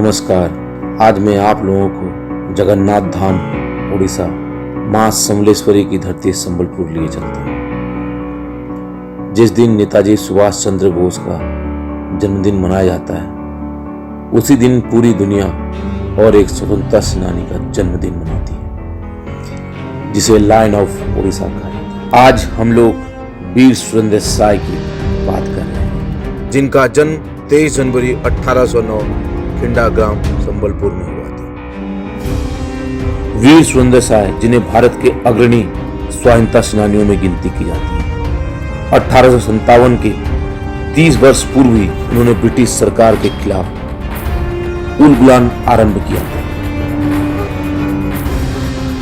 नमस्कार। आज मैं आप लोगों को जगन्नाथ धाम उड़ीसा मां समलेश्वरी की धरती संबलपुर लिए चलता हूँ। जिस दिन नेताजी सुभाष चंद्र बोस का जन्मदिन मनाया जाता है, उसी दिन पूरी दुनिया और एक स्वतंत्रता सेनानी का जन्मदिन मनाती है, जिसे लायन ऑफ उड़ीसा कहा जाता है। आज हम लोग वीर सुरेंद्र साय की बात कर रहे हैं, जिनका जन्म 23 जनवरी 1809 खिंडा ग्राम संबलपुर में हुआ था। वीर सुरेंद्र साय, जिन्हें भारत के अग्रणी स्वाधीनता सेनानियों में गिनती की जाती है, 1857 के 30 वर्ष पूर्व ही उन्होंने ब्रिटिश सरकार के खिलाफ उलगुलान आरंभ किया था।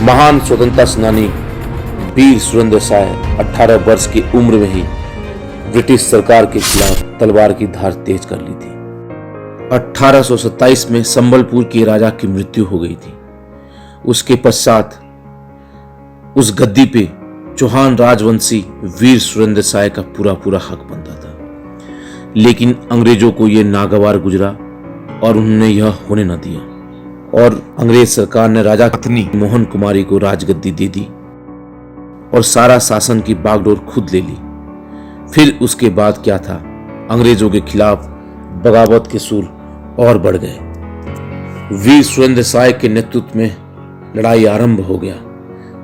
महान स्वतंत्रता सेनानी वीर सुरेंद्र साय 18 वर्ष की उम्र में ही ब्रिटिश सरकार के खिलाफ तलवार की धार तेज कर ली थी। 1827 में संबलपुर के राजा की मृत्यु हो गई थी। उसके पश्चात उस गद्दी पे चौहान राजवंशी वीर सुरेंद्र साय का पूरा हक बनता था, लेकिन अंग्रेजों को यह नागवार गुजरा और उन्होंने यह होने न दिया और अंग्रेज सरकार ने राजा पत्नी मोहन कुमारी को राजगद्दी दे दी और सारा शासन की बागडोर खुद ले ली। फिर उसके बाद क्या था, अंग्रेजों के खिलाफ बगावत के सुर और बढ़ गए। वीर सुरेंद्र साय के नेतृत्व में लड़ाई आरंभ हो गया।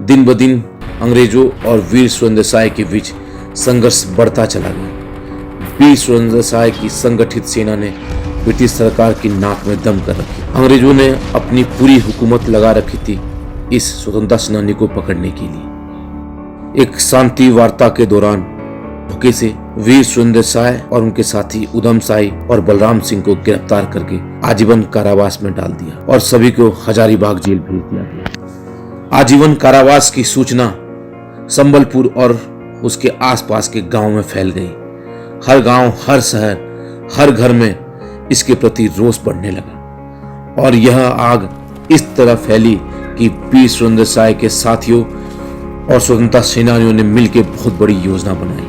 दिन ब दिन अंग्रेजों और वीर सुरेंद्र साय के बीच संघर्ष बढ़ता चला गया। वीर सुरेंद्र साय की संगठित सेना ने ब्रिटिश सरकार की नाक में दम कर रखी। अंग्रेजों ने अपनी पूरी हुकूमत लगा रखी थी इस स्वतंत्रता सेनानी को पकड़ने के लिए। एक शांति वार्ता के दौरान धोखे से वीर सुरेंद्र साय और उनके साथी उधम साई और बलराम सिंह को गिरफ्तार करके आजीवन कारावास में डाल दिया और सभी को हजारीबाग जेल भेज दिया गया। आजीवन कारावास की सूचना संबलपुर और उसके आसपास के गांव में फैल गई। हर गांव, हर शहर, हर घर में इसके प्रति रोष बढ़ने लगा और यह आग इस तरह फैली कि वीर सुरेंद्र साय के साथियों और स्वतंत्रता सेनानियों ने मिलकर बहुत बड़ी योजना बनाई,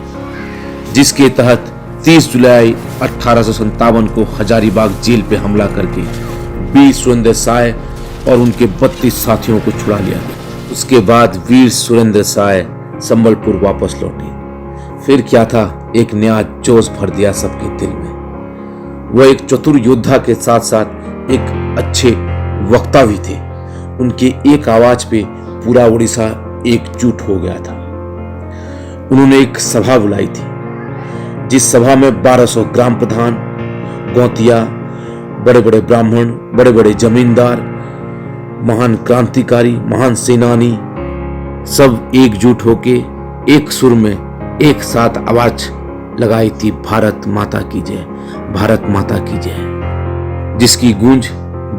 जिसके तहत 30 जुलाई 1857 को हजारीबाग जेल पे हमला करके वीर सुरेंद्र साय और उनके 32 साथियों को छुड़ा लिया गया। उसके बाद वीर सुरेंद्र साय संबलपुर वापस लौटे। फिर क्या था, एक नया जोश भर दिया सबके दिल में। वह एक चतुर योद्धा के साथ साथ एक अच्छे वक्ता भी थे। उनके एक आवाज पे पूरा उड़ीसा एकजुट हो गया था। उन्होंने एक सभा बुलाई थी, जिस सभा में 1200 ग्राम प्रधान, गौतिया, बड़े बड़े ब्राह्मण, बड़े बड़े जमींदार, महान क्रांतिकारी, महान सेनानी सब एकजुट होके एक सुर में एक साथ आवाज लगाई थी, भारत माता की जय, भारत माता की जय, जिसकी गूंज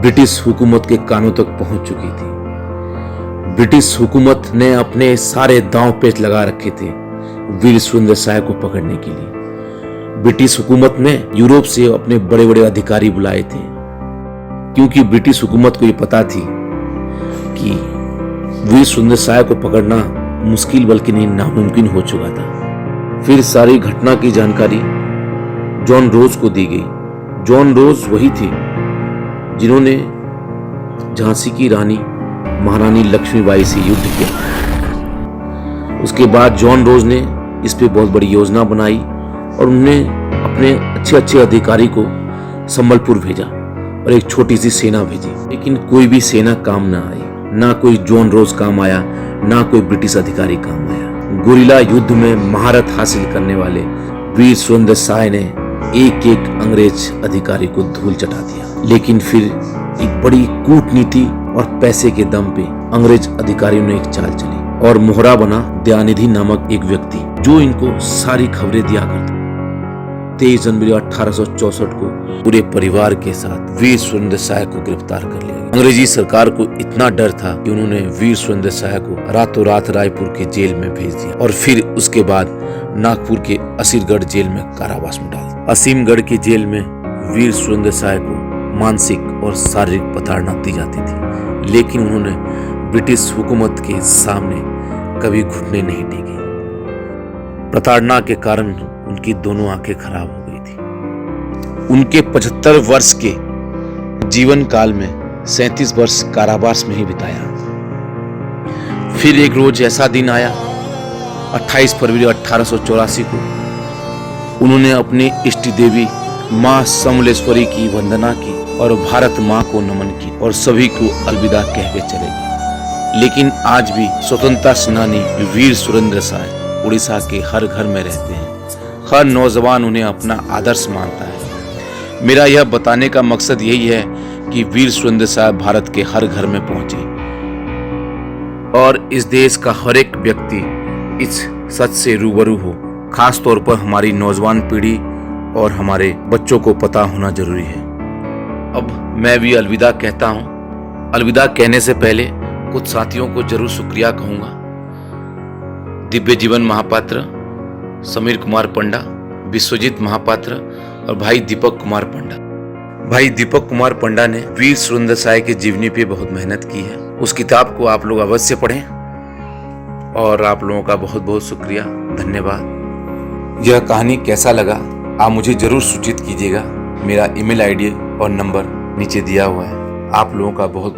ब्रिटिश हुकूमत के कानों तक पहुंच चुकी थी। ब्रिटिश हुकूमत ने अपने सारे दांव पेच लगा रखे थे वीर सुरेंद्र साय को पकड़ने के लिए। ब्रिटिश हुकूमत ने यूरोप से अपने बड़े बड़े अधिकारी बुलाए थे, क्योंकि ब्रिटिश हुकूमत को यह पता थी कि वीर सुरेंद्र साय को पकड़ना मुश्किल बल्कि नहीं नामुमकिन हो चुका था। फिर सारी घटना की जानकारी जॉन रोज को दी गई। जॉन रोज वही थे जिन्होंने झांसी की रानी महारानी लक्ष्मीबाई से युद्ध किया। उसके बाद जॉन रोज ने इस पे बहुत बड़ी योजना बनाई और उन्होंने अपने अच्छे अधिकारी को संबलपुर भेजा और एक छोटी सी सेना भेजी, लेकिन कोई भी सेना काम ना आई। ना कोई जॉन रोज काम आया, ना कोई ब्रिटिश अधिकारी काम आया। गुरिल्ला युद्ध में महारत हासिल करने वाले वीर सुरेंद्र साय ने एक अंग्रेज अधिकारी को धूल चटा दिया। लेकिन फिर एक बड़ी कूटनीति और पैसे के दम पे अंग्रेज अधिकारियों ने एक चाल चली और मोहरा बना दयानिधि नामक एक व्यक्ति, जो इनको सारी खबरें दिया करता। 23 जनवरी 1864 को पूरे परिवार के साथ वीर सुरेंद्र साय को गिरफ्तार कर लिया गया। अंग्रेजी सरकार को इतना डर था कि उन्होंने वीर सुरेंद्र साय को रातों रात रायपुर के जेल में भेज दिया और फिर उसके बाद नागपुर के असीरगढ़ जेल में कारावास में डाल दिया। असीमगढ़ के जेल में वीर सुरेंद्र साय को मानसिक और शारीरिक प्रताड़ना दी जाती थी, लेकिन उन्होंने ब्रिटिश हुकूमत के सामने कभी घुटने नहीं टेके। प्रताड़ना के कारण उनकी दोनों आंखें खराब हो गई थी। उनके 75 वर्ष के जीवन काल में 37 वर्ष कारावास में ही बिताया। फिर एक रोज ऐसा दिन आया 28 फरवरी 1884 को उन्होंने अपनी इष्ट देवी मां समलेश्वरी की वंदना की और भारत मां को नमन की और सभी को अलविदा कह के चले गए। लेकिन आज भी स्वतंत्रता सेनानी वीर सुरेंद्र साय उड़ीसा के हर घर में रहते हैं। हर नौजवान उन्हें अपना आदर्श मानता है। मेरा यह बताने का मकसद यही है कि वीर सुरेंद्र साय भारत के हर घर में पहुंचे और इस देश का हर एक व्यक्ति इस सच से रूबरू हो। खास तौर पर हमारी नौजवान पीढ़ी और हमारे बच्चों को पता होना जरूरी है। अब मैं भी अलविदा कहता हूं। अलविदा कहने से पहले कुछ साथियों को जरूर शुक्रिया कहूंगा। दिव्य जीवन महापात्र, समीर कुमार पंडा, विश्वजीत महापात्र और भाई दीपक कुमार पंडा। भाई दीपक कुमार पंडा ने वीर सुरेंद्र साय की जीवनी पे बहुत मेहनत की है। उस किताब को आप लोग अवश्य पढ़ें और आप लोगों का बहुत बहुत शुक्रिया, धन्यवाद। यह कहानी कैसा लगा आप मुझे जरूर सूचित कीजिएगा। मेरा ईमेल आईडी और नंबर नीचे दिया हुआ है। आप लोगों का बहुत बहुत